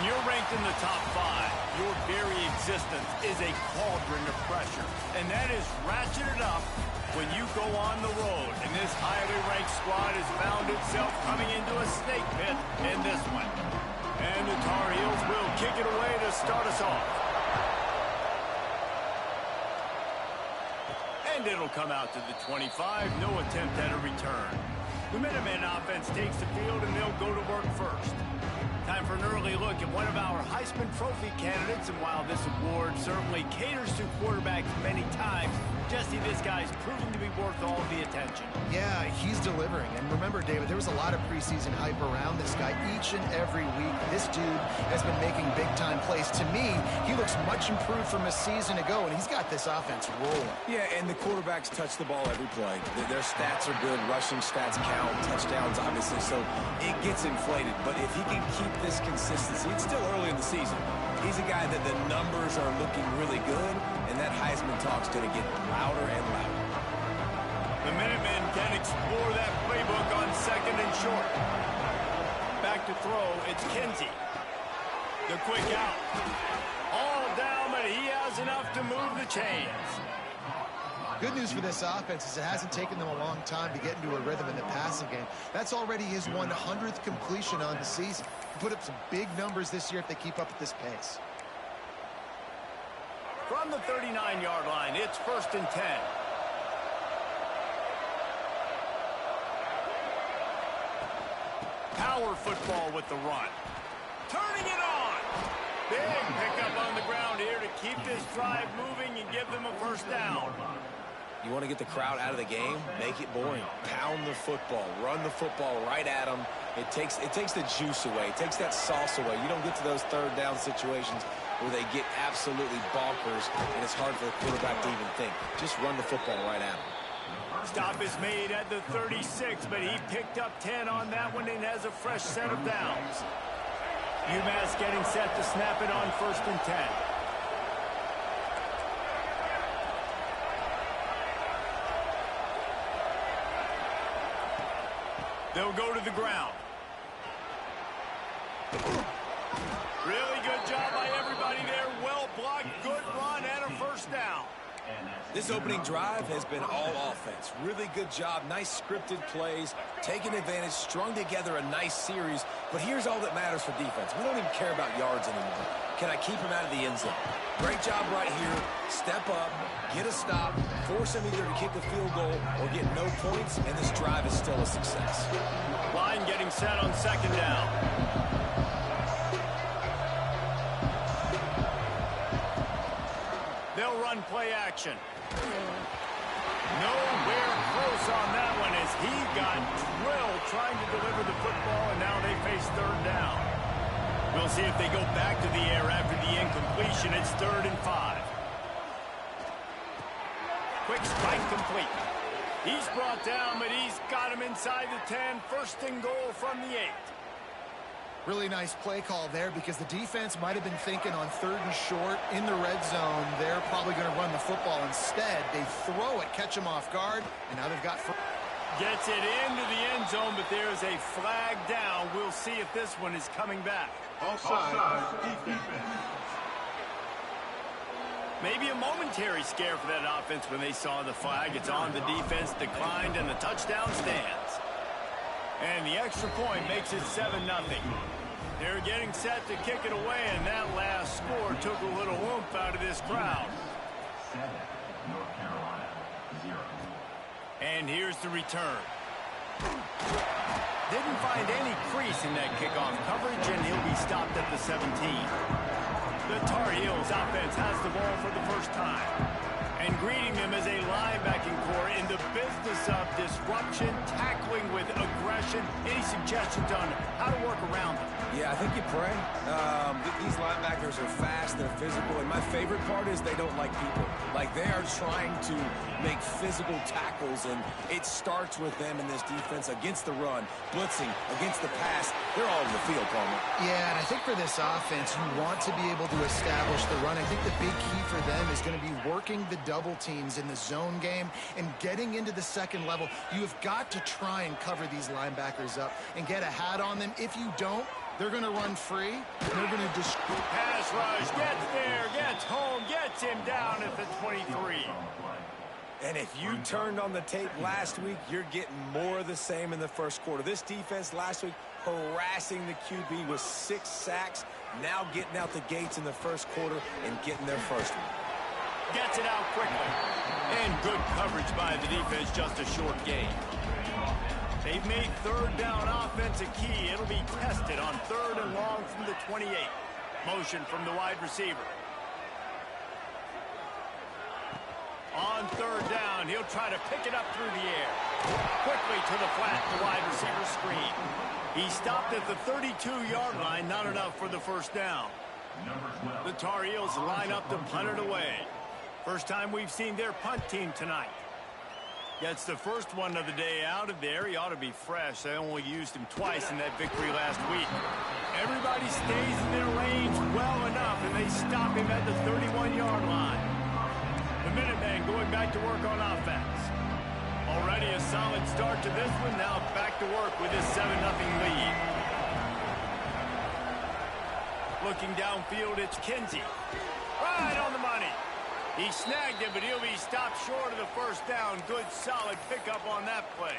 you're ranked in the top 5, your very existence is a cauldron of pressure. And that is ratcheted up when you go on the road. And this highly ranked squad has found itself coming into a snake pit in this one. And the Tar Heels will kick it away to start us off. And it'll come out to the 25. No attempt at a return. The Minutemen offense takes the field, and they'll go to work first. Time for an early look at one of our Heisman Trophy candidates, and while this award certainly caters to quarterbacks many times, Jesse, this guy's proving to be worth all the attention. Yeah, he's delivering. And remember, David, there was a lot of preseason hype around this guy each and every week. This dude has been making big-time plays. To me, he looks much improved from a season ago, and he's got this offense rolling. Yeah, and the quarterbacks touch the ball every play. Their stats are good. Rushing stats count. Touchdowns, obviously, so it gets inflated. But if he can keep this consistency, it's still early in the season. He's a guy that the numbers are looking really good, and that Heisman talk's going to get louder and louder. The Minutemen can explore that playbook on second and short. Back to throw, it's Kinsey. The quick out. All down, but he has enough to move the chains. Good news for this offense is it hasn't taken them a long time to get into a rhythm in the passing game. That's already his 100th completion on the season. Put up some big numbers this year if they keep up at this pace. From the 39-yard line, it's 1st and 10. Power football with the run. Turning it on. Big pickup on the ground here to keep this drive moving and give them a first down. You want to get the crowd out of the game? Make it boring. Pound the football. Run the football right at them. It takes the juice away. It takes that sauce away. You don't get to those third down situations where they get absolutely bonkers, and it's hard for the quarterback to even think. Just run the football right at them. Stop is made at the 36, but he picked up 10 on that one and has a fresh set of downs. UMass getting set to snap it on 1st and 10. They'll go to the ground. Really good job by everybody there. Well blocked, good run, and a first down. This opening drive has been all offense. Really good job. Nice scripted plays. Taking advantage, strung together a nice series. But here's all that matters for defense. We don't even care about yards anymore. Can I keep him out of the end zone? Great job right here. Step up, get a stop, force him either to kick a field goal or get no points, and this drive is still a success. Line getting set on 2nd down. They'll run play action. Nowhere close on that one as he got drilled trying to deliver the football, and now they face 3rd down. We'll see if they go back to the air after the incompletion. It's 3rd and 5. Quick strike complete. He's brought down, but he's got him inside the 10. 1st and goal from the 8. Really nice play call there because the defense might have been thinking on 3rd and short in the red zone. They're probably going to run the football instead. They throw it, catch him off guard, and now they've got... Gets it into the end zone, but there's a flag down. We'll see if this one is coming back. Offside, defense. Maybe a momentary scare for that offense when they saw the flag. It's on the defense, declined, and the touchdown stands. And the extra point makes it 7-0. They're getting set to kick it away, and that last score took a little oomph out of this crowd. 7, North Carolina, 0. And here's the return. Didn't find any crease in that kickoff coverage, and he'll be stopped at the 17. The Tar Heels offense has the ball for the first time. And greeting them as a linebacking core in the business of disruption, tackling with aggression. Any suggestions on how to work around them? Yeah, I think you pray. These linebackers are fast, they're physical, and my favorite part is they don't like people. Like, they are trying to make physical tackles, and it starts with them in this defense against the run, blitzing, against the pass. They're all over the field, Palmer. Yeah, and I think for this offense, you want to be able to establish the run. I think the big key for them is going to be working the double teams in the zone game and getting into the second level. You have got to try and cover these linebackers up and get a hat on them. If you don't, They're going to run free. They're going to destroy. Pass rush, gets there, gets home, gets him down at the 23. And if you turned on the tape last week, you're getting more of the same in the first quarter. This defense last week harassing the QB with 6 sacks, now getting out the gates in the first quarter and getting their first one. Gets it out quickly. And good coverage by the defense, just a short gain. They've made third down offense a key. It'll be tested on 3rd and long from the 28. Motion from the wide receiver. On 3rd down, he'll try to pick it up through the air. Quickly to the flat, the wide receiver screen. He stopped at the 32-yard line, not enough for the first down. The Tar Heels line up to punt it away. First time we've seen their punt team tonight. Gets the first one of the day out of there. He ought to be fresh. They only used him twice in that victory last week. Everybody stays in their lanes well enough, and they stop him at the 31-yard line. The Minutemen going back to work on offense. Already a solid start to this one. Now back to work with his 7-0 lead. Looking downfield, it's Kinsey. Right on the money. He snagged it, but he'll be stopped short of the first down. Good, solid pickup on that play.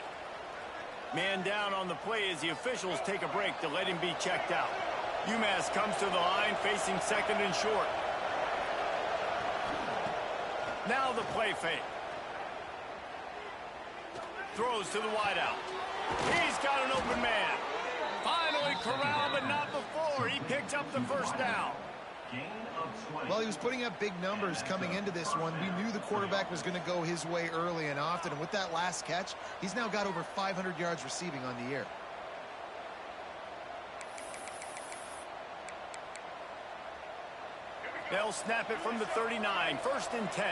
Man down on the play as the officials take a break to let him be checked out. UMass comes to the line facing 2nd and short. Now the play fake. Throws to the wideout. He's got an open man. Finally corralled, but not before. He picks up the first down. Well, he was putting up big numbers coming into this one. We knew the quarterback was going to go his way early and often. And with that last catch, he's now got over 500 yards receiving on the year. They'll snap it from the 39. 1st and 10.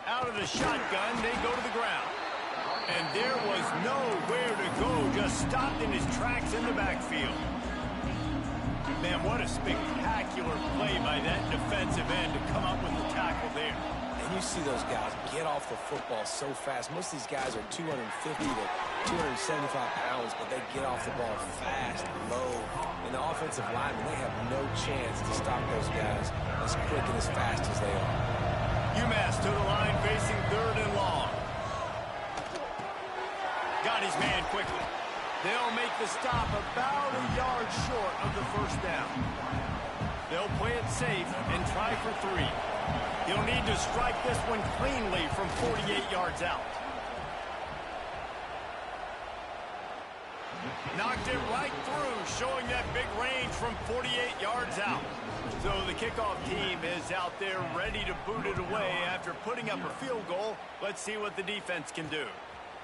Out of the shotgun, they go to the ground. And there was nowhere to go. Just stopped in his tracks in the backfield. Man, what a spectacular play by that defensive end to come up with the tackle there. And you see those guys get off the football so fast. Most of these guys are 250 to 275 pounds, but they get off the ball fast, low. And the offensive linemen, they have no chance to stop those guys as quick and as fast as they are. UMass to the line facing 3rd and long. Got his man quickly. They'll make the stop about a yard short of the first down. They'll play it safe and try for 3. He'll need to strike this one cleanly from 48 yards out. Knocked it right through, showing that big range from 48 yards out. So the kickoff team is out there ready to boot it away after putting up a field goal. Let's see what the defense can do.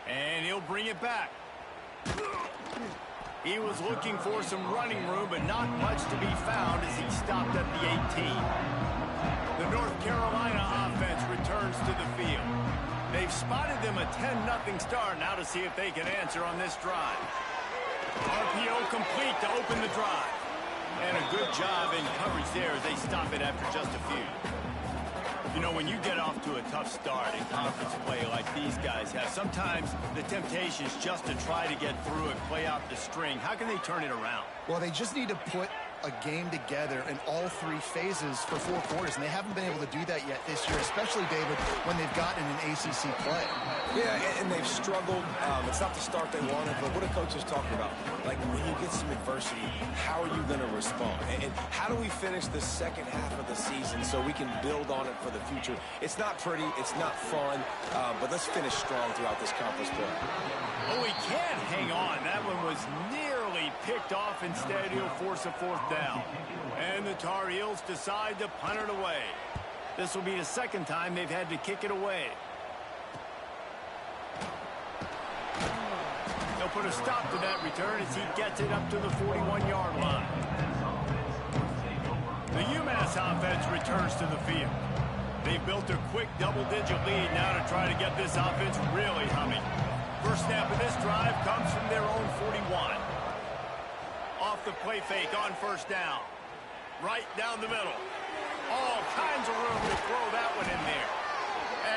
And he'll bring it back. He was looking for some running room, but not much to be found as he stopped at the 18. The North Carolina offense returns to the field. They've spotted them a 10-0 start. Now to see if they can answer on this drive. RPO complete to open the drive. And a good job in coverage there as they stop it after just a few. You know, when you get off to a tough start in conference play like these guys have, sometimes the temptation is just to try to get through and play out the string. How can they turn it around? Well, they just need to put a game together in all 3 phases for 4 quarters, and they haven't been able to do that yet this year, especially, David, when they've gotten an ACC play. Yeah, and they've struggled. It's not the start they wanted, but what are coaches talking about? Like, when you get some adversity, how are you going to respond? And how do we finish the second half of the season so we can build on it for the future? It's not pretty, it's not fun, but let's finish strong throughout this conference play. Oh, he can't hang on. That one was nearly picked off. Instead, he'll force a 4th down. And the Tar Heels decide to punt it away. This will be the 2nd time they've had to kick it away. They'll put a stop to that return as he gets it up to the 41-yard line. The UMass offense returns to the field. They've built a quick double-digit lead now to try to get this offense really humming. First snap of this drive comes from their own 41. Off the play fake on 1st down. Right down the middle. All kinds of room to throw that one in there.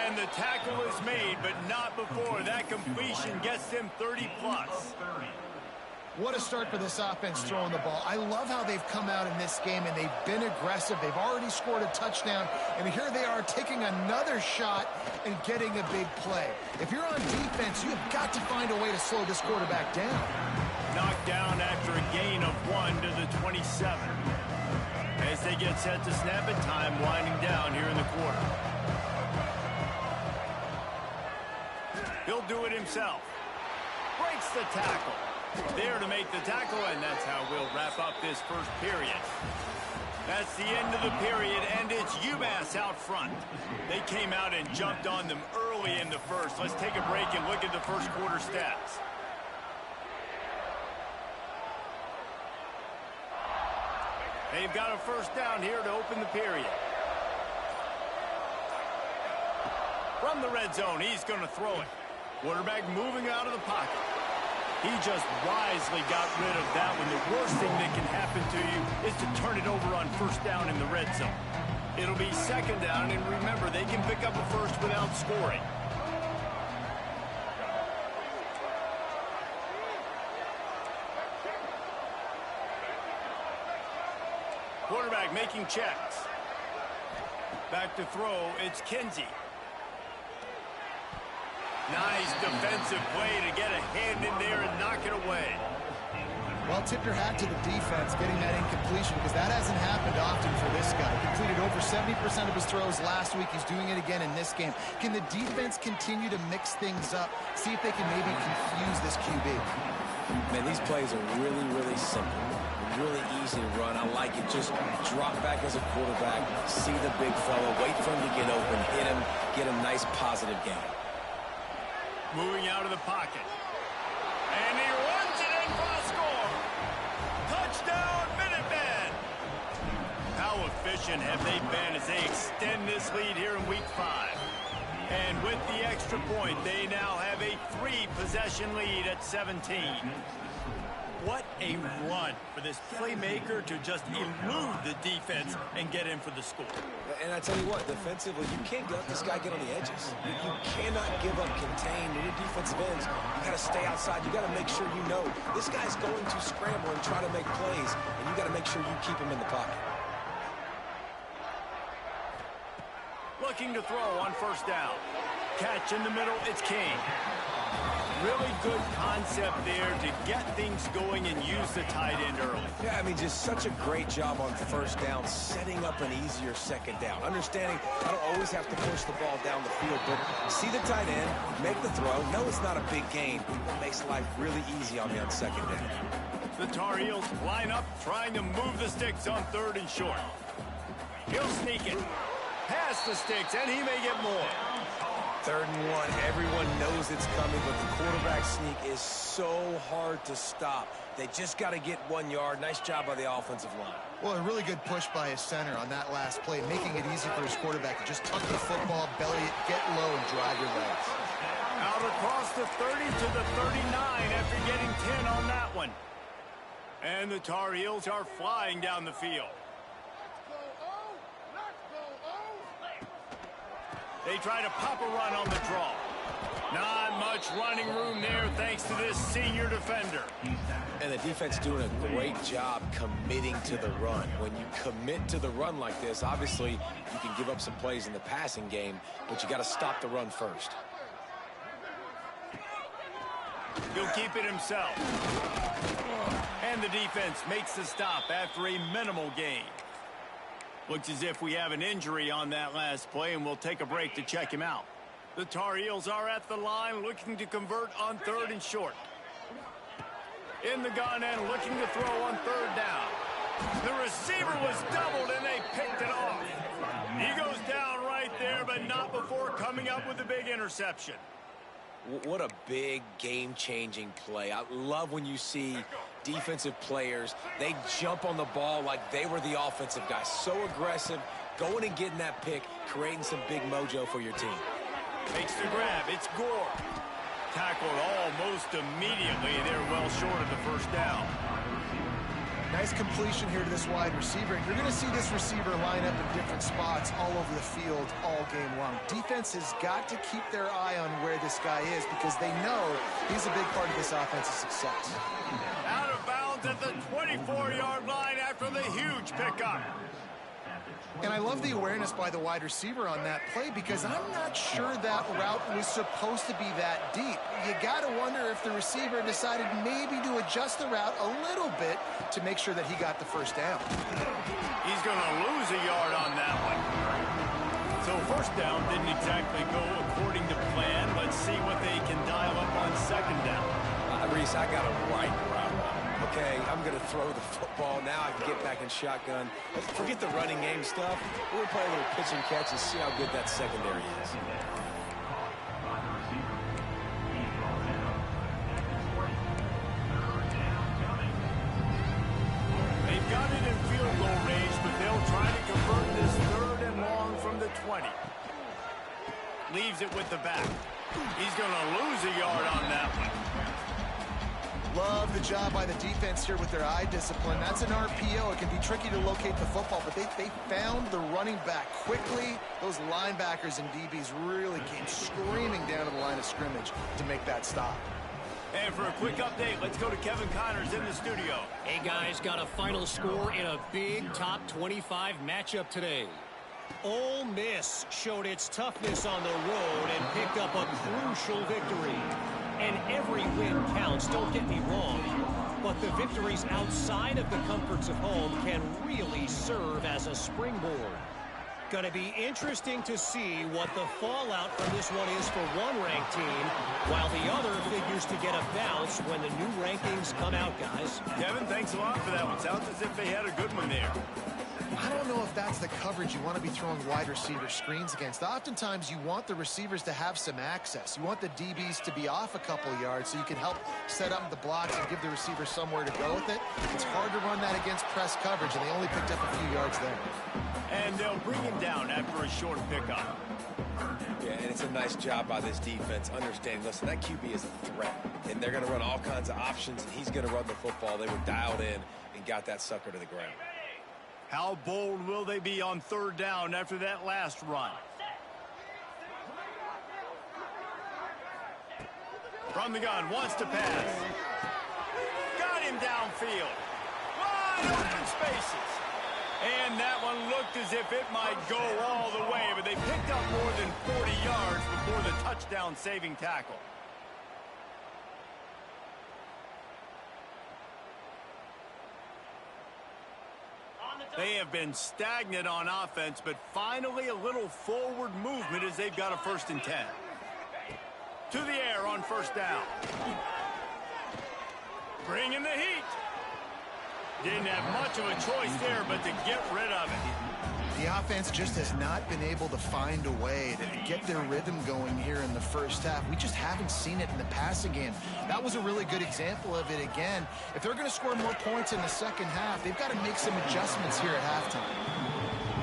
And the tackle is made, but not before that completion gets them 30-plus. What a start for this offense throwing the ball. I love how they've come out in this game, and they've been aggressive. They've already scored a touchdown, and here they are taking another shot and getting a big play. If you're on defense, you've got to find a way to slow this quarterback down. Knocked down after a gain of 1 to the 27. As they get set to snap it, time winding down here in the quarter. He'll do it himself. Breaks the tackle. There to make the tackle, and that's how we'll wrap up this first period. That's the end of the period, and it's UMass out front. They came out and jumped on them early in the first. Let's take a break and look at the first quarter stats. They've got a first down here to open the period. From the red zone, he's going to throw it. Quarterback moving out of the pocket. He just wisely got rid of that one. The worst thing that can happen to you is to turn it over on first down in the red zone. It'll be second down, and remember, they can pick up a first without scoring. Quarterback making checks. Back to throw, it's Kinsey. Nice defensive play to get a hand in there and knock it away. Well, tip your hat to the defense getting that incompletion, because that hasn't happened often for this guy. Completed over 70% of his throws last week. He's doing it again in this game. Can the defense continue to mix things up? See if they can maybe confuse this QB. Man, these plays are really, really simple. Really easy to run. I like it. Just drop back as a quarterback, see the big fella, wait for him to get open, hit him, get a nice positive gain. Moving out of the pocket. And he runs it in for a score. Touchdown, Minutemen. How efficient have they been as they extend this lead here in Week 5? And with the extra point, they now have a 3-possession lead at 17. What a run for this playmaker to just elude the defense and get in for the score. And I tell you what, defensively, you can't let this guy get on the edges. You cannot give up contained in your defensive ends. You got to stay outside. You got to make sure you know this guy's going to scramble and try to make plays, and you got to make sure you keep him in the pocket. Looking to throw on first down. Catch in the middle, it's King. Really good concept there to get things going and use the tight end early. Yeah, I mean, just such a great job on first down, setting up an easier second down. Understanding I don't always have to push the ball down the field, but see the tight end, make the throw. No, it's not a big gain. It makes life really easy on me on second down. The Tar Heels line up, trying to move the sticks on third and short. He'll sneak it. Past the sticks, and he may get more. 3rd and 1, everyone knows it's coming, but the quarterback sneak is so hard to stop. They just got to get 1 yard. Nice job by the offensive line. Well, a really good push by his center on that last play, making it easy for his quarterback to just tuck the football, belly it, get low, and drive your legs. Out across the 30 to the 39 after getting 10 on that one. And the Tar Heels are flying down the field. They try to pop a run on the draw. Not much running room there thanks to this senior defender. And the defense doing a great job committing to the run. When you commit to the run like this, obviously you can give up some plays in the passing game, but you got to stop the run first. He'll keep it himself. And the defense makes the stop after a minimal gain. Looks as if we have an injury on that last play, and we'll take a break to check him out. The Tar Heels are at the line looking to convert on 3rd and short. In the gun and looking to throw on 3rd down. The receiver was doubled, and they picked it off. He goes down right there, but not before coming up with a big interception. What a big game-changing play. I love when you see defensive players, they jump on the ball like they were the offensive guys. So aggressive, going and getting that pick, creating some big mojo for your team. Makes the grab. It's Gore. Tackled almost immediately. They're well short of the first down. Nice completion here to this wide receiver. And you're going to see this receiver line up in different different spots all over the field all game long. Defense has got to keep their eye on where this guy is because they know he's a big part of this offensive success. Out of bounds at the 24-yard line after the huge pickup. And I love the awareness by the wide receiver on that play because I'm not sure that route was supposed to be that deep. You got to wonder if the receiver decided maybe to adjust the route a little bit to make sure that he got the first down. He's going to lose a yard on that one. So first down didn't exactly go according to plan. Let's see what they can dial up on second down. Reese, I got a right route. Okay, I'm going to throw the football. Now I can get back in shotgun. Forget the running game stuff. We're going to play a little pitch and catch and see how good that secondary is. They've got it in field goal range, but they'll try to convert this third and long from the 20. Leaves it with the back. He's going to lose a yard on that one. Love the job by the defense here with their eye discipline. That's an RPO. It can be tricky to locate the football, but they found the running back quickly. Those linebackers and DBs really came screaming down to the line of scrimmage to make that stop. And for a quick update, let's go to Kevin Connors in the studio. Hey, guys, got a final score in a big top 25 matchup today. Ole Miss showed its toughness on the road and picked up a crucial victory. And every win counts, don't get me wrong. But the victories outside of the comforts of home can really serve as a springboard. Going to be interesting to see what the fallout from this one is for one ranked team, while the other figures to get a bounce when the new rankings come out, guys. Kevin, thanks a lot for that one. Sounds as if they had a good one there. I don't know if that's the coverage you want to be throwing wide receiver screens against. Oftentimes, you want the receivers to have some access. You want the DBs to be off a couple yards so you can help set up the blocks and give the receiver somewhere to go with it. It's hard to run that against press coverage, and they only picked up a few yards there. And they'll bring him down after a short pickup. Yeah, and it's a nice job by this defense understanding, listen, that QB is a threat, and they're going to run all kinds of options, and he's going to run the football. They were dialed in and got that sucker to the ground. How bold will they be on third down after that last run? From the gun, wants to pass. Got him downfield. Wide open spaces. And that one looked as if it might go all the way, but they picked up more than 40 yards before the touchdown-saving tackle. They have been stagnant on offense, but finally a little forward movement as they've got a 1st and 10. To the air on first down. Bringing the heat. Didn't have much of a choice there, but to get rid of it. The offense just has not been able to find a way to get their rhythm going here in the first half. We just haven't seen it in the passing game. That was a really good example of it again. If they're going to score more points in the second half, they've got to make some adjustments here at halftime.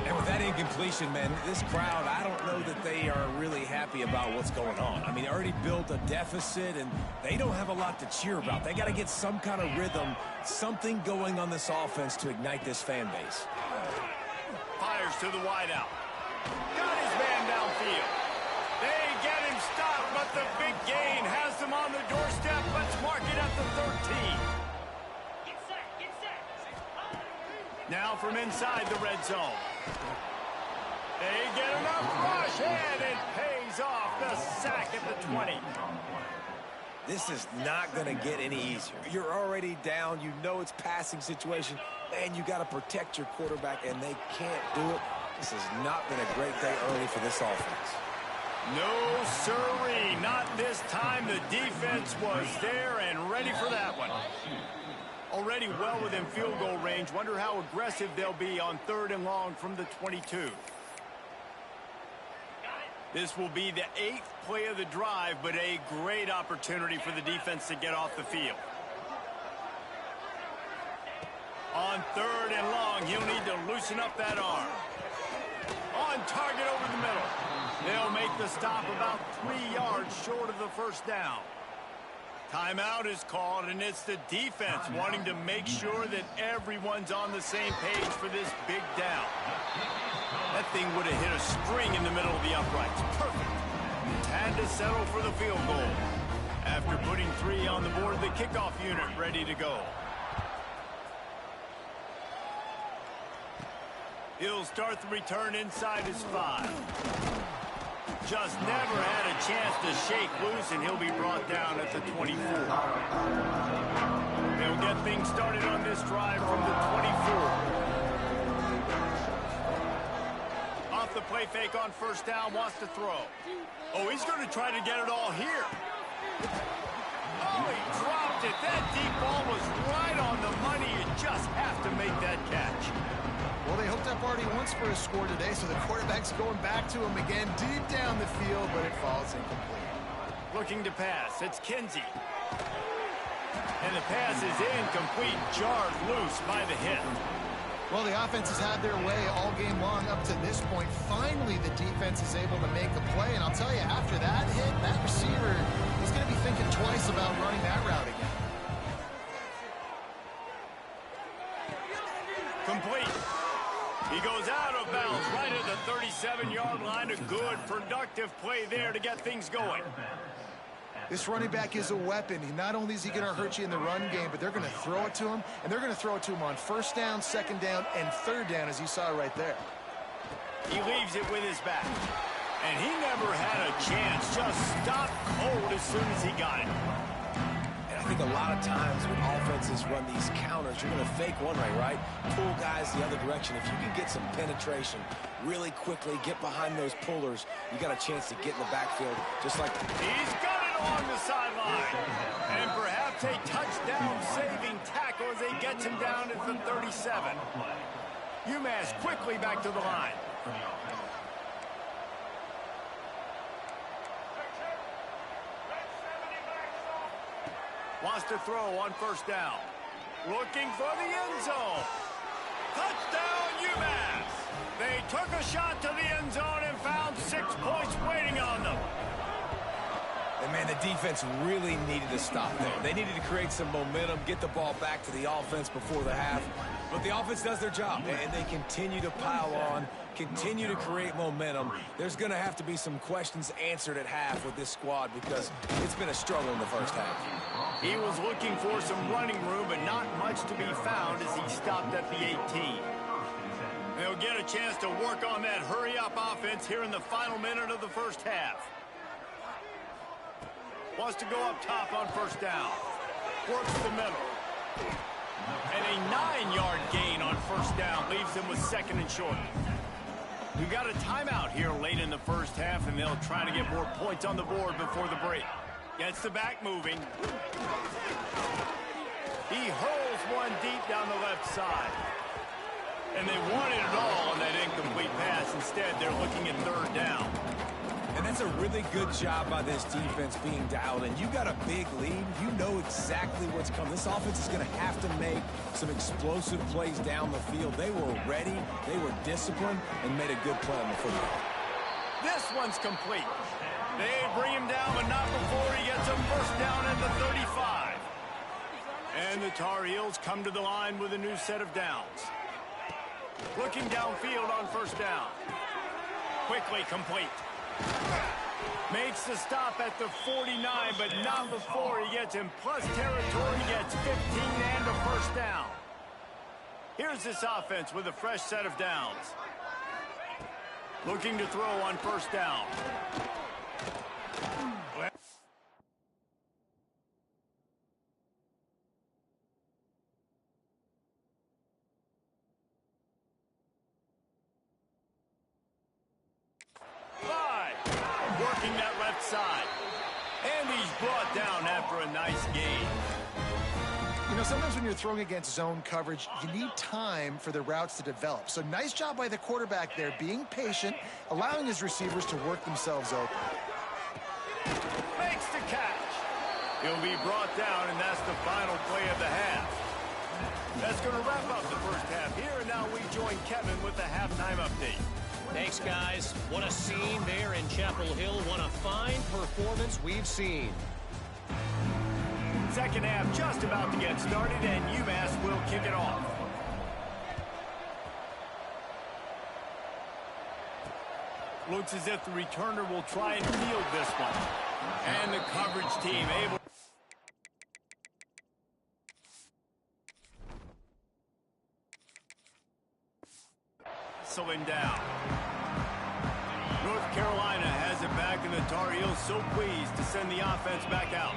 And with that incompletion, man, this crowd, I don't know that they are really happy about what's going on. I mean, they already built a deficit, and they don't have a lot to cheer about. They got to get some kind of rhythm, something going on this offense to ignite this fan base. Fires to the wideout. Got his man downfield. They get him stopped, but the big gain has them on the doorstep. Let's mark it at the 13. Now from inside the red zone. They get enough rush, and it pays off. The sack at the 20. This is not going to get any easier. You're already down. You know it's passing situation. And you got to protect your quarterback, and they can't do it. This has not been a great day early for this offense. No, sirree. Not this time. The defense was there and ready for that one. Already well within field goal range. Wonder how aggressive they'll be on 3rd and long from the 22. This will be the 8th play of the drive, but a great opportunity for the defense to get off the field. On 3rd and long, he'll need to loosen up that arm. On target over the middle. They'll make the stop about 3 yards short of the first down. Timeout is called, and it's the defense wanting to make sure that everyone's on the same page for this big down. That thing would have hit a string in the middle of the uprights. Perfect. Had to settle for the field goal. After putting 3 on the board, the kickoff unit ready to go. He'll start the return inside his 5. Just never had a chance to shake loose, and he'll be brought down at the 24. They'll get things started on this drive from the 24. Off the play fake on first down, wants to throw. Oh, he's going to try to get it all here. Oh, he dropped it. That deep ball was right on the money. You just have to make that catch. Well, they hooked up already once for a score today, so the quarterback's going back to him again deep down the field, but it falls incomplete. Looking to pass. It's Kinsey. And the pass is incomplete, jarred loose by the hit. Well, the offense has had their way all game long up to this point. Finally, the defense is able to make a play, and I'll tell you, after that hit, that receiver, he's going to be thinking twice about running that route again. Complete. He goes out of bounds right at the 37-yard line. A good, productive play there to get things going. This running back is a weapon. Not only is he going to hurt you in the run game, but they're going to throw it to him, and they're going to throw it to him on first down, second down, and third down, as you saw right there. He leaves it with his back. And he never had a chance. Just stopped cold as soon as he got it. I think a lot of times when offenses run these counters, you're going to fake one way, right? Pull guys the other direction. If you can get some penetration really quickly, get behind those pullers, you got a chance to get in the backfield just like... He's got it along the sideline. And perhaps a touchdown-saving tackle as he gets him down at the 37. UMass quickly back to the line. Wants to throw on first down. Looking for the end zone. Touchdown, UMass. They took a shot to the end zone and found 6 points waiting on them. And, man, the defense really needed to stop there. They needed to create some momentum, get the ball back to the offense before the half. But the offense does their job, and they continue to pile on, continue to create momentum. There's going to have to be some questions answered at half with this squad because it's been a struggle in the first half. He was looking for some running room, but not much to be found as he stopped at the 18. They'll get a chance to work on that hurry-up offense here in the final minute of the first half. Wants to go up top on first down. Works the middle. And a 9-yard gain on first down leaves him with second and short. We've got a timeout here late in the first half, and they'll try to get more points on the board before the break. Gets the back moving. He hurls one deep down the left side. And they wanted it all on that incomplete pass. Instead, they're looking at third down. And that's a really good job by this defense being dialed in. You got a big lead. You know exactly what's coming. This offense is going to have to make some explosive plays down the field. They were ready, they were disciplined, and made a good play on the football. This one's complete. They bring him down, but not before he gets a first down at the 35. And the Tar Heels come to the line with a new set of downs. Looking downfield on first down. Quickly complete. Makes the stop at the 49, but not before he gets in plus territory, gets 15 and a first down. Here's this offense with a fresh set of downs. Looking to throw on first down. Working that left side. And he's brought down after a nice gain. You know, sometimes when you're throwing against zone coverage, you need time for the routes to develop. So nice job by the quarterback there, being patient, allowing his receivers to work themselves open. Makes the catch. He'll be brought down, and that's the final play of the half. That's going to wrap up the first half here, and now we join Kevin with the halftime update. Thanks, guys. What a scene there in Chapel Hill. What a fine performance we've seen. Second half just about to get started, and UMass will kick it off. Looks as if the returner will try and field this one. And the coverage team able. Him down. North Carolina has it back, and the Tar Heels so pleased to send the offense back out.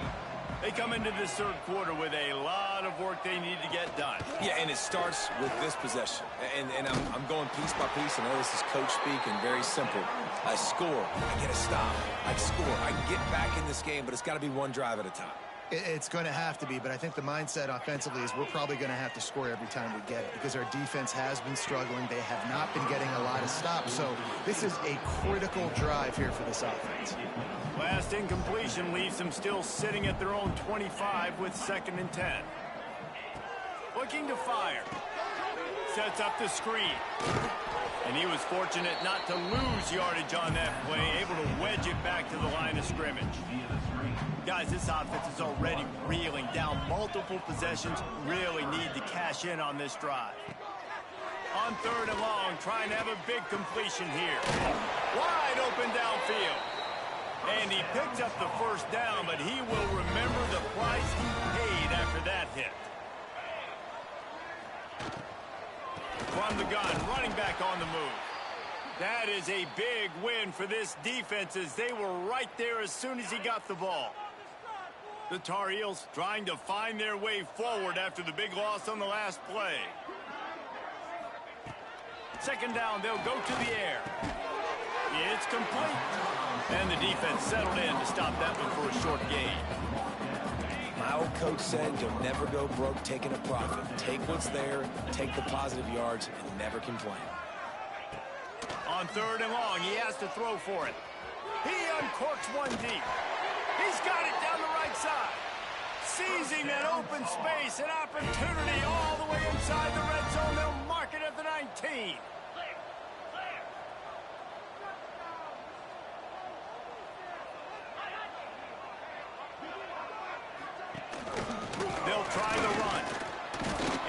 They come into this third quarter with a lot of work they need to get done. Yeah, and it starts with this possession. And I'm going piece by piece. I know this is coach speak and very simple. I score, I get a stop. I score, I get back in this game, but it's got to be one drive at a time. It's going to have to be, but I think the mindset offensively is we're probably going to have to score every time we get it because our defense has been struggling. They have not been getting a lot of stops, so this is a critical drive here for this offense. Last incompletion leaves them still sitting at their own 25 with 2nd and 10. Looking to fire. Sets up the screen. And he was fortunate not to lose yardage on that play, able to wedge it back to the line of scrimmage. Guys, this offense is already reeling down multiple possessions. Really need to cash in on this drive. On 3rd and long, trying to have a big completion here. Wide open downfield. And he picked up the first down, but he will remember the price he paid after that hit. From the gun, running back on the move. That is a big win for this defense as they were right there as soon as he got the ball. The Tar Heels trying to find their way forward after the big loss on the last play. 2nd down, they'll go to the air. It's complete. And the defense settled in to stop that one for a short gain. My old coach said you'll never go broke taking a profit. Take what's there, take the positive yards, and never complain. On 3rd and long, he has to throw for it. He uncorks one deep. He's got it down the right side. Seizing that open space, an opportunity all the way inside the red zone. They'll mark it at the 19. They'll try the run.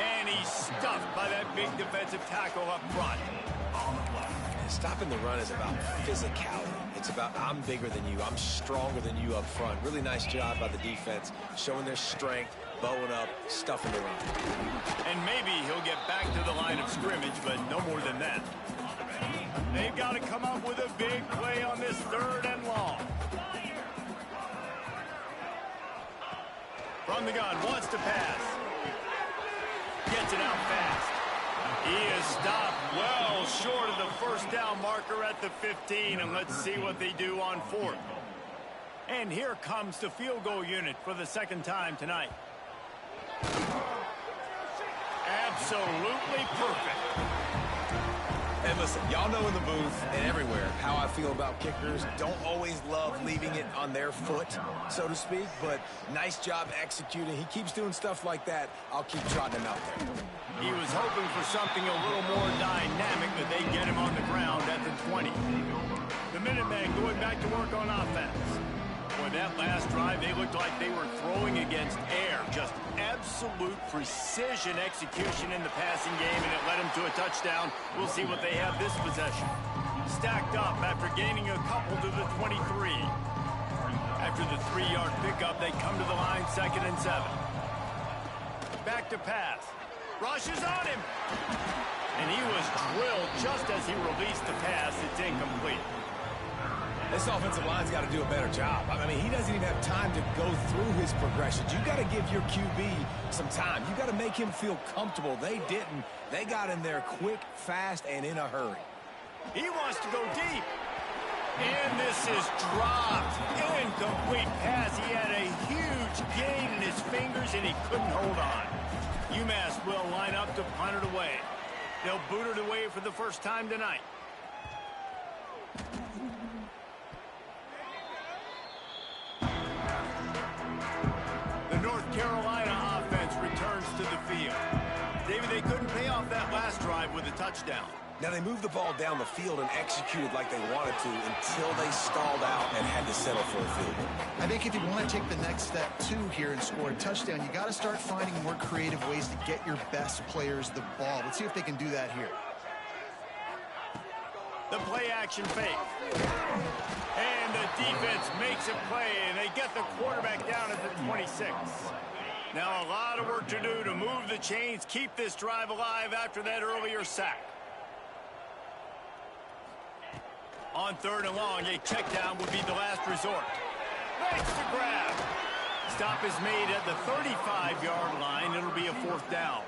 And he's stuffed by that big defensive tackle up front. Stopping the run is about physicality. It's about I'm bigger than you. I'm stronger than you up front. Really nice job by the defense, showing their strength, bowing up, stuffing the run. And maybe he'll get back to the line of scrimmage, but no more than that. They've got to come up with a big play on this 3rd and long. From the gun, wants to pass. Gets it out fast. He is stopped well short of the first down marker at the 15, and let's see what they do on 4th. And here comes the field goal unit for the 2nd time tonight. Absolutely perfect. And listen, y'all know in the booth and everywhere how I feel about kickers. Don't always love leaving it on their foot, so to speak, but nice job executing. He keeps doing stuff like that. I'll keep trotting him out there. He was hoping for something a little more dynamic, but they get him on the ground at the 20. The Minutemen going back to work on offense. Boy, that last drive, they looked like they were throwing against air. Just absolute precision execution in the passing game, and it led them to a touchdown. We'll see what they have this possession. Stacked up after gaining a couple to the 23. After the 3-yard pickup, they come to the line, 2nd and 7. Back to pass. Rushes on him. And he was drilled just as he released the pass. It's incomplete. This offensive line's got to do a better job. I mean, he doesn't even have time to go through his progressions. You got to give your QB some time. You got to make him feel comfortable. They didn't. They got in there quick, fast, and in a hurry. He wants to go deep. And this is dropped. Incomplete pass. He had a huge gain in his fingers, and he couldn't hold on. UMass will line up to punt it away. They'll boot it away for the first time tonight. The North Carolina offense returns to the field. David, they couldn't pay off that last drive with a touchdown. Now, they moved the ball down the field and executed like they wanted to until they stalled out and had to settle for a field goal. I think if you want to take the next step, too, here and score a touchdown, you got to start finding more creative ways to get your best players the ball. Let's see if they can do that here. The play-action fake. And the defense makes a play, and they get the quarterback down at the 26. Now a lot of work to do to move the chains, keep this drive alive after that earlier sack. On 3rd and long, a check down would be the last resort. Makes the grab. Stop is made at the 35-yard line. It'll be a 4th down.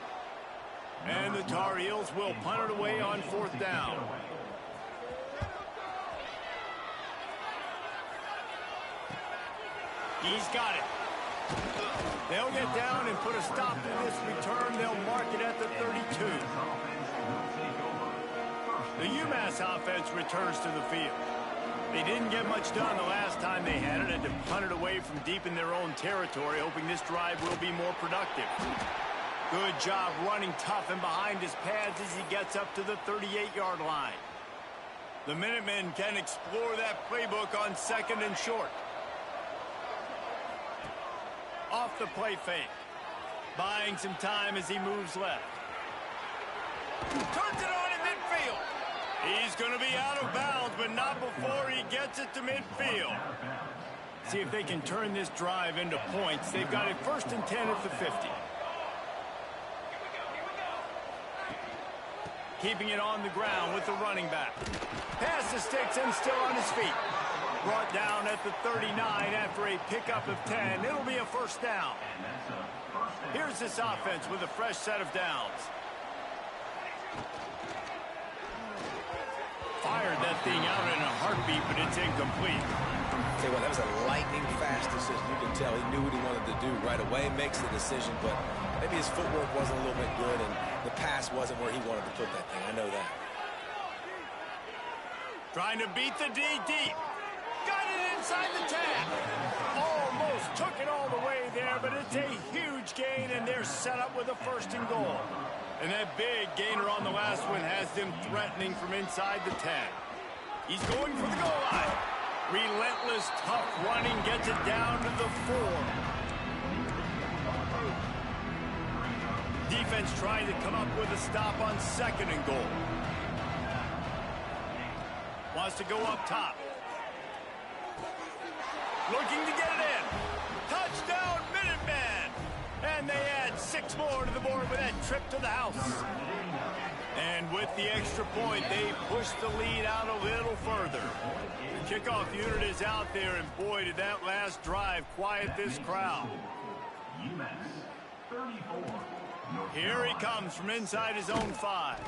And the Tar Heels will punt it away on 4th down. He's got it. They'll get down and put a stop to this return. They'll mark it at the 32. The UMass offense returns to the field. They didn't get much done the last time they had it, and to punt it away from deep in their own territory, hoping this drive will be more productive. Good job running tough and behind his pads as he gets up to the 38-yard line. The Minutemen can explore that playbook on 2nd and short. Off the play fake. Buying some time as he moves left. Turns it on in midfield. He's going to be out of bounds, but not before he gets it to midfield. See if they can turn this drive into points. They've got it 1st and 10 at the 50. Keeping it on the ground with the running back. Pass the sticks and still on his feet. Brought down at the 39 after a pickup of 10. It'll be a 1st down. Here's this offense with a fresh set of downs. Fired that thing out in a heartbeat, but it's incomplete. Tell you what, that was a lightning-fast decision. You can tell he knew what he wanted to do right away, makes the decision, but maybe his footwork wasn't a little bit good, and the pass wasn't where he wanted to put that thing. I know that. Trying to beat the D deep. Got it inside the tag. Almost took it all the way there, but it's a huge gain, and they're set up with a 1st and goal. And that big gainer on the last one has them threatening from inside the 10. He's going for the goal line. Relentless, tough running gets it down to the 4. Defense trying to come up with a stop on 2nd and goal. Wants to go up top. Looking to get it in. Touchdown, Minutemen! And they add 6 more to the board with that trip to the house. And with the extra point, they push the lead out a little further. The kickoff unit is out there, and boy, did that last drive quiet this crowd. Here he comes from inside his own 5.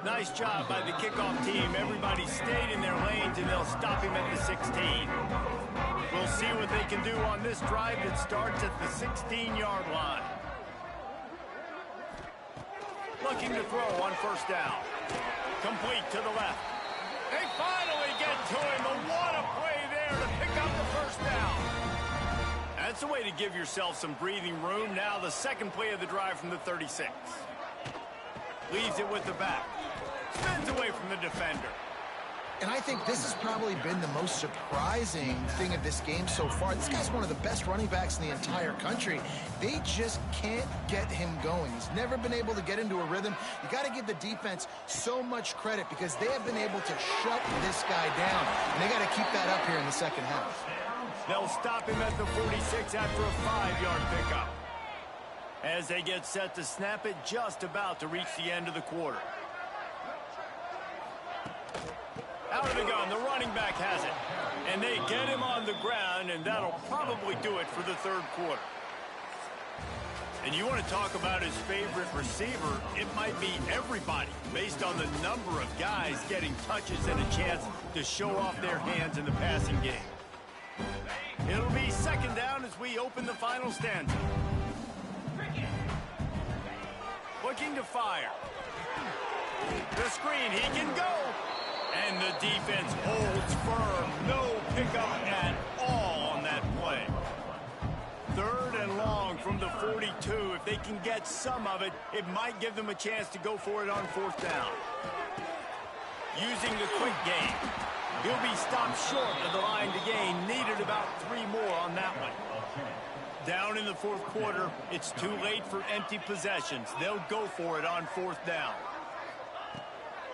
Nice job by the kickoff team. Everybody stayed in their lanes, and they'll stop him at the 16. We'll see what they can do on this drive that starts at the 16-yard line. Looking to throw on 1st down. Complete to the left. They finally get to him, but what a play there to pick up the 1st down. That's a way to give yourself some breathing room. Now the 2nd play of the drive from the 36. Leaves it with the back. Spins away from the defender. And I think this has probably been the most surprising thing of this game so far. This guy's one of the best running backs in the entire country. They just can't get him going. He's never been able to get into a rhythm. You got to give the defense so much credit because they have been able to shut this guy down. And they got to keep that up here in the 2nd half. They'll stop him at the 46 after a 5-yard pickup. As they get set to snap it, just about to reach the end of the quarter. Out of the gun, the running back has it. And they get him on the ground, and that'll probably do it for the 3rd quarter. And you want to talk about his favorite receiver, it might be everybody, based on the number of guys getting touches and a chance to show off their hands in the passing game. It'll be 2nd down as we open the final stanza. Looking to fire. The screen, he can go. And the defense holds firm. No pickup at all on that play. 3rd and long from the 42. If they can get some of it, it might give them a chance to go for it on 4th down. Using the quick game. He'll be stopped short of the line to gain. Needed about 3 more on that one. Down in the 4th quarter, it's too late for empty possessions. They'll go for it on 4th down.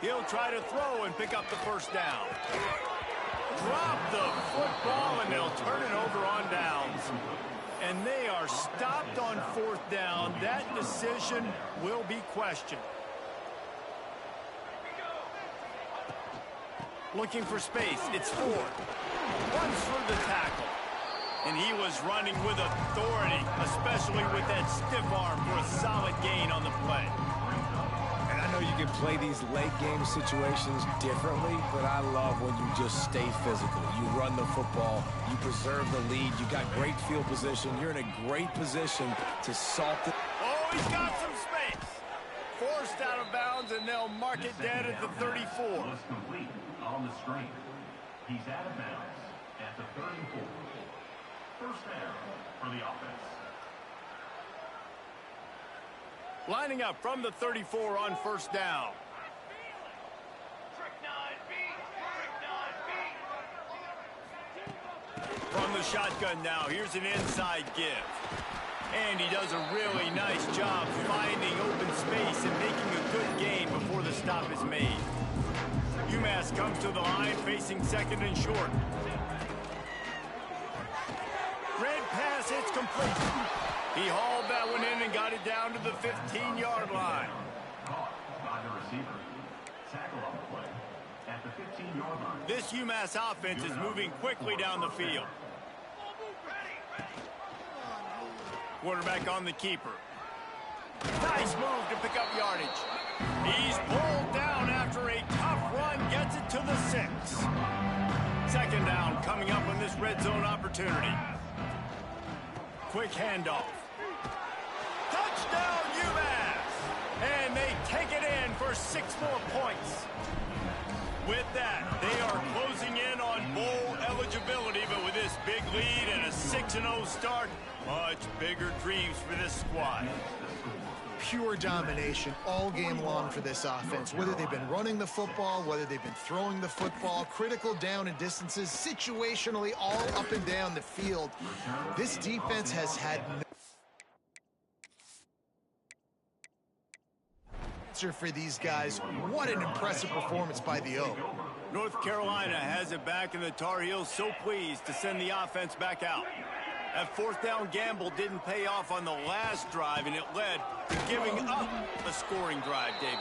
He'll try to throw and pick up the first down. Drop the football, and they'll turn it over on downs. And they are stopped on 4th down. That decision will be questioned. Looking for space. It's Ford. Runs through the tackle. And he was running with authority, especially with that stiff arm for a solid gain on the play. And I know you can play these late game situations differently, but I love when you just stay physical. You run the football, you preserve the lead, you got great field position, you're in a great position to salt it. Oh, he's got some space. Forced out of bounds, and they'll mark it dead at the 34. Was complete on the screen. He's out of bounds at the 34. First down for the offense. Lining up from the 34 on 1st down. From the shotgun now, here's an inside give. And he does a really nice job finding open space and making a good gain before the stop is made. UMass comes to the line facing 2nd and short. Red pass, it's complete. He hauled that one in and got it down to the 15-yard line. Caught by the receiver. Tackle on the play at the 15-yard line. This UMass offense is moving quickly down the field. Quarterback on the keeper. Nice move to pick up yardage. He's pulled down after a tough run, gets it to the 6. 2nd down coming up on this red zone opportunity. Quick handoff. Touchdown, UMass! And they take it in for 6 more points. With that, they are closing in on bowl eligibility, but with this big lead and a 6-0 start, much bigger dreams for this squad. Pure domination all game long for this offense. Whether they've been running the football, whether they've been throwing the football, critical down and distances, situationally all up and down the field. This defense has had no answer for these guys. What an impressive performance by the O. North Carolina has it back, and the Tar Heels so pleased to send the offense back out. That 4th down gamble didn't pay off on the last drive, and it led to giving up a scoring drive, David.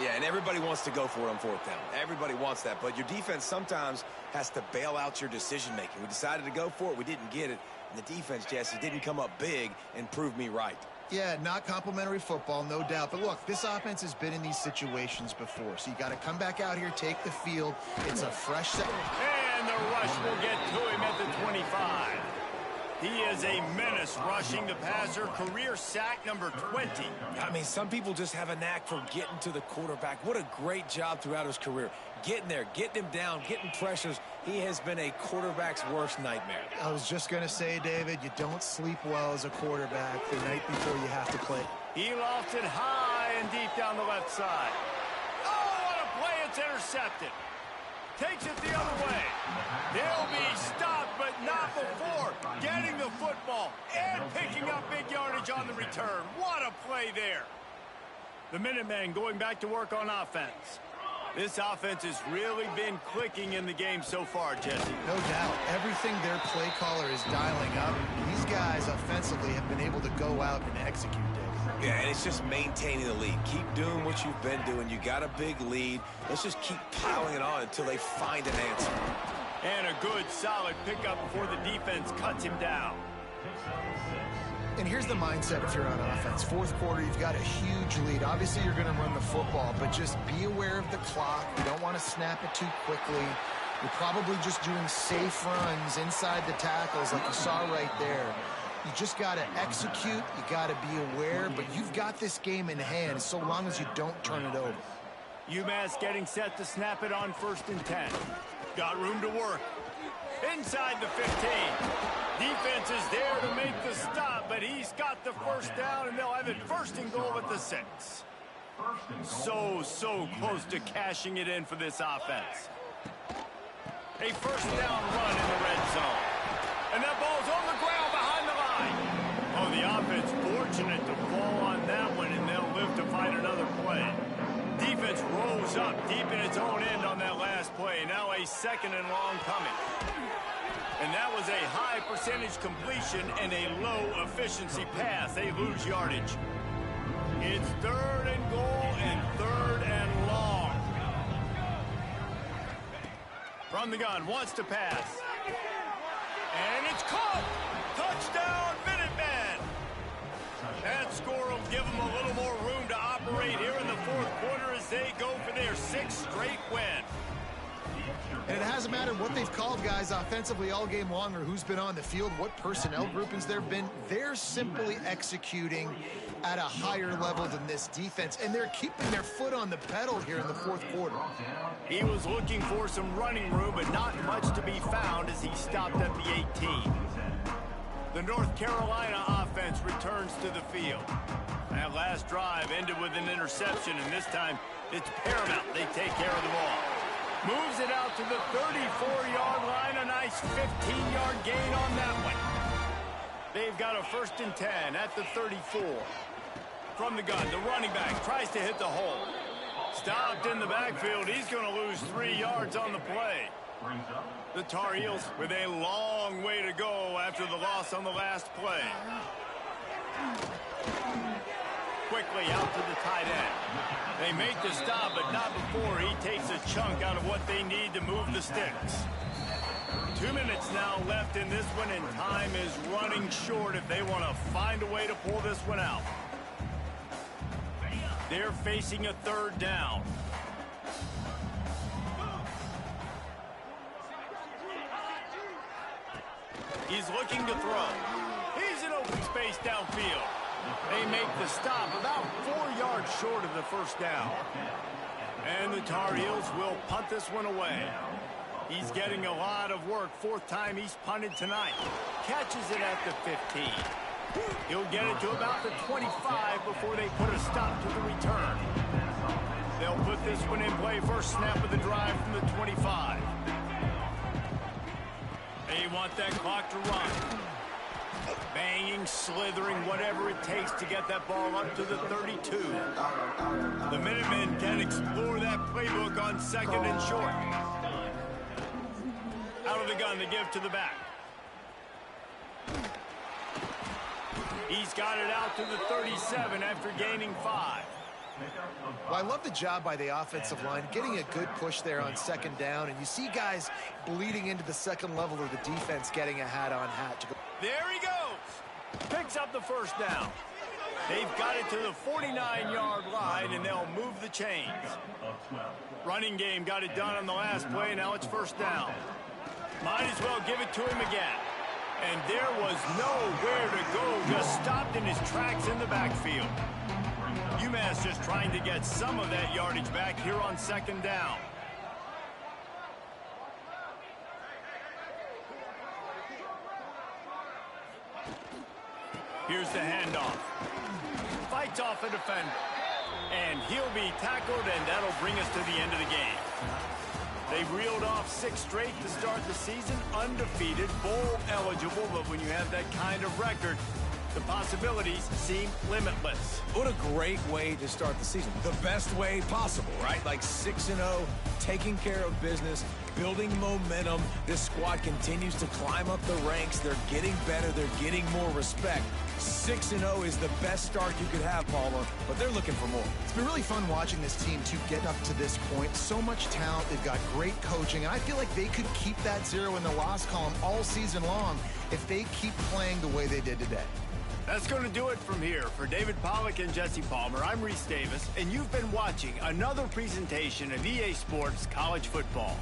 Yeah, and everybody wants to go for it on 4th down. Everybody wants that, but your defense sometimes has to bail out your decision-making. We decided to go for it. We didn't get it. And the defense, Jesse, didn't come up big and prove me right. Yeah, not complimentary football, no doubt. But look, this offense has been in these situations before, so you got to come back out here, take the field. It's a fresh set. And the rush will get to him at the 25. He is a menace rushing the passer, career sack number 20. I mean, some people just have a knack for getting to the quarterback. What a great job throughout his career. Getting there, getting him down, getting pressures. He has been a quarterback's worst nightmare. I was just going to say, David, you don't sleep well as a quarterback the night before you have to play. He lofts it high and deep down the left side. Oh, what a play. It's intercepted. Takes it the other way. He'll be stopped, but not before getting the football and picking up big yardage on the return. What a play there. The Minutemen going back to work on offense. This offense has really been clicking in the game so far, Jesse. No doubt. Everything their play caller is dialing up, these guys offensively have been able to go out and execute, David. Yeah, and it's just maintaining the lead. Keep doing what you've been doing. You got a big lead. Let's just keep piling it on until they find an answer. And a good, solid pickup before the defense cuts him down. And here's the mindset if you're on offense. 4th quarter, you've got a huge lead. Obviously, you're going to run the football, but just be aware of the clock. You don't want to snap it too quickly. You're probably just doing safe runs inside the tackles like you saw right there. You just got to execute. You got to be aware, but you've got this game in hand so long as you don't turn it over. UMass getting set to snap it on 1st and 10. Got room to work. Inside the 15. Defense is there to make the stop, but he's got the first down, and they'll have it 1st and goal at the 6. So close to cashing it in for this offense. A 1st down run in the red zone. And that ball's on the ground behind the line. Oh, the offense fortunate to fall on that one, and they'll live to fight another play. defense rose up deep in its own end on that last play. Now a 2nd and long coming. And that was a high percentage completion and a low efficiency pass. They lose yardage. It's 3rd and goal and 3rd and long. From the gun, wants to pass. And it's caught. Touchdown, Minutemen. That score will give them a little more room to operate here in the 4th quarter as they go for their 6th straight win. And it hasn't mattered what they've called, guys, offensively all game long or who's been on the field, what personnel groupings there have been. They're simply executing at a higher level than this defense, and they're keeping their foot on the pedal here in the 4th quarter. He was looking for some running room, but not much to be found as he stopped at the 18. The North Carolina offense returns to the field. That last drive ended with an interception, and this time it's paramount they take care of the ball. Moves it out to the 34-yard line. A nice 15-yard gain on that one. They've got a 1st and 10 at the 34. From the gun, the running back tries to hit the hole. Stopped in the backfield. He's going to lose 3 yards on the play. The Tar Heels with a long way to go after the loss on the last play. Quickly out to the tight end. They make the stop, but not before he takes a chunk out of what they need to move the sticks. 2 minutes now left in this one, and time is running short if they want to find a way to pull this one out. They're facing a 3rd down. He's looking to throw. He's in open space downfield. They make the stop about 4 yards short of the 1st down. And the Tar Heels will punt this one away. He's getting a lot of work. 4th time he's punted tonight. Catches it at the 15. He'll get it to about the 25 before they put a stop to the return. They'll put this one in play. First snap of the drive from the 25. They want that clock to run. Banging, slithering, whatever it takes to get that ball up to the 32. The Minutemen can explore that playbook on 2nd and short. Out of the gun to give to the back. He's got it out to the 37 after gaining 5. Well, I love the job by the offensive line, getting a good push there on 2nd down, and you see guys bleeding into the 2nd level of the defense getting a hat-on-hat to go. There he goes. Picks up the 1st down. They've got it to the 49-yard line, and they'll move the chains. Running game got it done on the last play. Now it's 1st down. Might as well give it to him again. And there was nowhere to go. Just stopped in his tracks in the backfield. UMass just trying to get some of that yardage back here on 2nd down. Here's the handoff. Fights off a defender. And he'll be tackled, and that'll bring us to the end of the game. They've reeled off 6 straight to start the season, undefeated, bowl eligible, but when you have that kind of record, the possibilities seem limitless. What a great way to start the season. The best way possible, right? Like 6-0, taking care of business, building momentum. This squad continues to climb up the ranks. They're getting better. They're getting more respect. 6-0 is the best start you could have, Palmer, but they're looking for more. It's been really fun watching this team to get up to this point. So much talent. They've got great coaching, and I feel like they could keep that 0 in the loss column all season long if they keep playing the way they did today. That's going to do it from here. For David Pollack and Jesse Palmer, I'm Reese Davis, and you've been watching another presentation of EA Sports College Football.